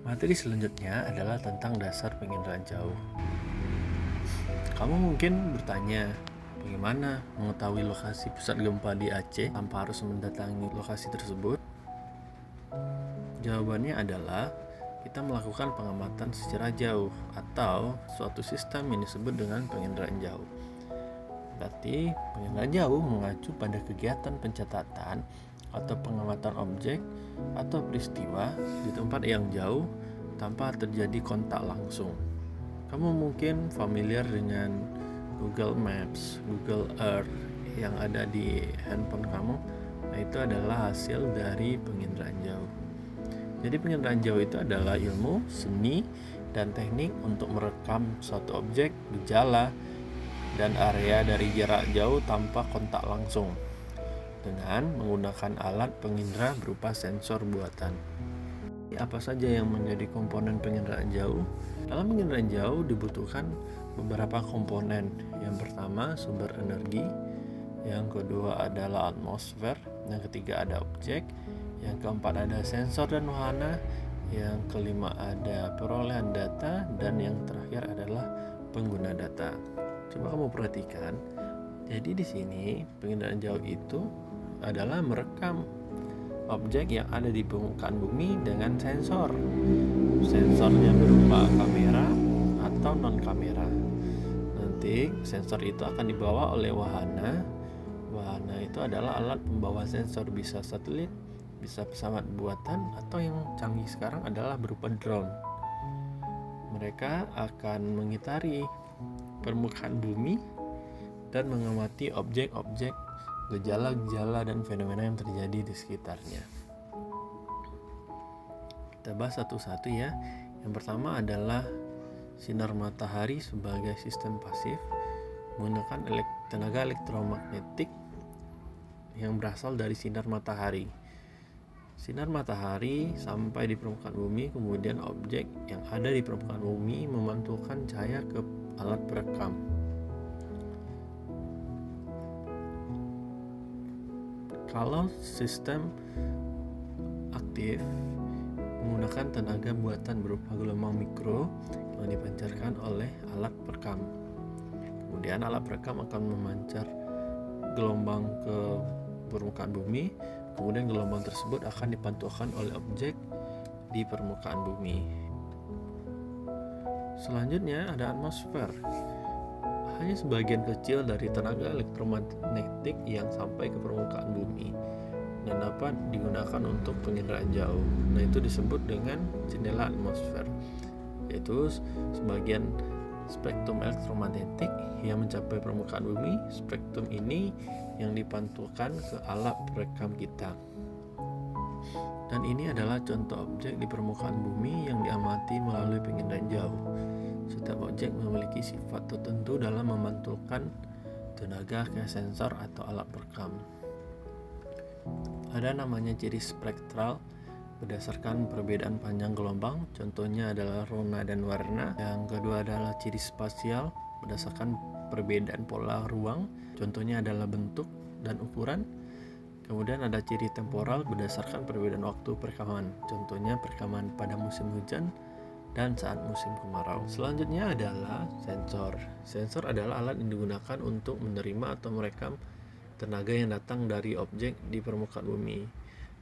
Materi selanjutnya adalah tentang dasar penginderaan jauh. Kamu mungkin bertanya, bagaimana mengetahui lokasi pusat gempa di Aceh tanpa harus mendatangi lokasi tersebut? Jawabannya adalah kita melakukan pengamatan secara jauh atau suatu sistem yang disebut dengan penginderaan jauh. Berarti penginderaan jauh mengacu pada kegiatan pencatatan atau pengamatan objek atau peristiwa di tempat yang jauh tanpa terjadi kontak langsung. Kamu mungkin familiar dengan Google Maps, Google Earth yang ada di handphone kamu. Nah, itu adalah hasil dari penginderaan jauh. Jadi penginderaan jauh itu adalah ilmu, seni, dan teknik untuk merekam suatu objek, gejala, dan area dari jarak jauh tanpa kontak langsung dengan menggunakan alat pengindera berupa sensor buatan. Apa saja yang menjadi komponen penginderaan jauh? Dalam penginderaan jauh dibutuhkan beberapa komponen. Yang pertama sumber energi, yang kedua adalah atmosfer, yang ketiga ada objek, yang keempat ada sensor dan wahana, yang kelima ada perolehan data, dan yang terakhir adalah pengguna data. Coba kamu perhatikan. Jadi di sini penginderaan jauh itu adalah merekam objek yang ada di permukaan bumi dengan sensor. Sensornya berupa kamera atau non kamera. Nanti sensor itu akan dibawa oleh wahana. Wahana itu adalah alat pembawa sensor, bisa satelit, bisa pesawat buatan, atau yang canggih sekarang adalah berupa drone. Mereka akan mengitari permukaan bumi dan mengamati objek-objek, gejala-gejala, dan fenomena yang terjadi di sekitarnya. Kita bahas satu-satu ya. Yang pertama adalah sinar matahari sebagai sistem pasif menggunakan tenaga elektromagnetik yang berasal dari sinar matahari. Sinar matahari sampai di permukaan bumi, kemudian objek yang ada di permukaan bumi memantulkan cahaya ke alat perekam. Kalau sistem aktif menggunakan tenaga buatan berupa gelombang mikro yang dipancarkan oleh alat perekam. Kemudian alat perekam akan memancar gelombang ke permukaan bumi, kemudian gelombang tersebut akan dipantulkan oleh objek di permukaan bumi. Selanjutnya ada atmosfer. Hanya sebagian kecil dari tenaga elektromagnetik yang sampai ke permukaan bumi dan dapat digunakan untuk penginderaan jauh. Nah, itu disebut dengan jendela atmosfer, yaitu sebagian spektrum elektromagnetik yang mencapai permukaan bumi. Spektrum ini yang dipantulkan ke alat perekam kita. Dan ini adalah contoh objek di permukaan bumi yang diamati melalui penginderaan jauh. Setiap objek memiliki sifat tertentu dalam memantulkan tenaga ke sensor atau alat perekam. Ada namanya ciri spektral berdasarkan perbedaan panjang gelombang, contohnya adalah rona dan warna. Yang kedua adalah ciri spasial berdasarkan perbedaan pola ruang, contohnya adalah bentuk dan ukuran. Kemudian ada ciri temporal berdasarkan perbedaan waktu perekaman, contohnya perekaman pada musim hujan dan saat musim kemarau. Selanjutnya adalah sensor. Sensor adalah alat yang digunakan untuk menerima atau merekam tenaga yang datang dari objek di permukaan bumi.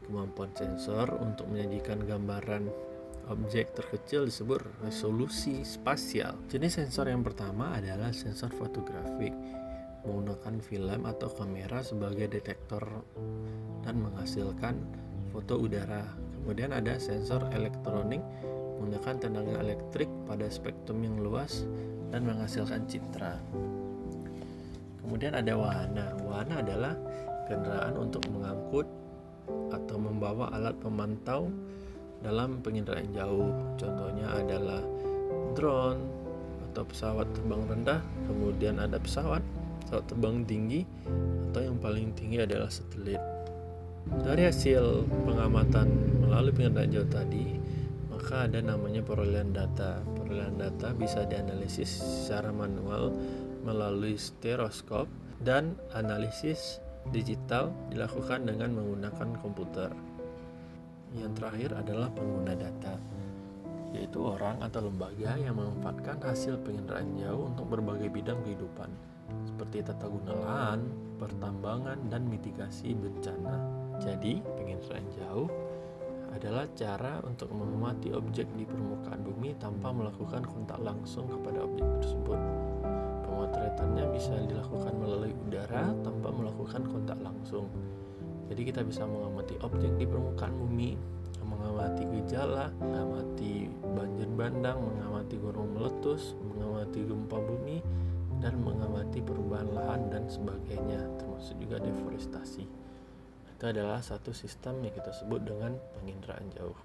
Kemampuan sensor untuk menyajikan gambaran objek terkecil disebut resolusi spasial. Jenis sensor yang pertama adalah sensor fotografik, menggunakan film atau kamera sebagai detektor dan menghasilkan foto udara. Kemudian ada sensor elektronik, menggunakan tenaga elektrik pada spektrum yang luas dan menghasilkan citra. Kemudian ada wahana. Wahana adalah kendaraan untuk mengangkut atau membawa alat pemantau dalam penginderaan jauh. Contohnya adalah drone atau pesawat terbang rendah, kemudian ada pesawat terbang tinggi, atau yang paling tinggi adalah satelit. Dari hasil pengamatan melalui penginderaan jauh tadi, maka ada namanya perolehan data. Perolehan data bisa dianalisis secara manual melalui stereoskop, dan analisis digital dilakukan dengan menggunakan komputer. Yang terakhir adalah pengguna data. suatu orang atau lembaga yang memanfaatkan hasil penginderaan jauh untuk berbagai bidang kehidupan, seperti tata guna lahan, pertambangan, dan mitigasi bencana. Jadi, penginderaan jauh adalah cara untuk mengamati objek di permukaan bumi tanpa melakukan kontak langsung kepada objek tersebut. Pemotretannya bisa dilakukan melalui udara tanpa melakukan kontak langsung. Jadi kita bisa mengamati objek di permukaan bumi, mengamati gejala, mengamati banjir bandang, mengamati gunung meletus, mengamati gempa bumi, dan mengamati perubahan lahan dan sebagainya, termasuk juga deforestasi. Itu adalah satu sistem yang kita sebut dengan penginderaan jauh.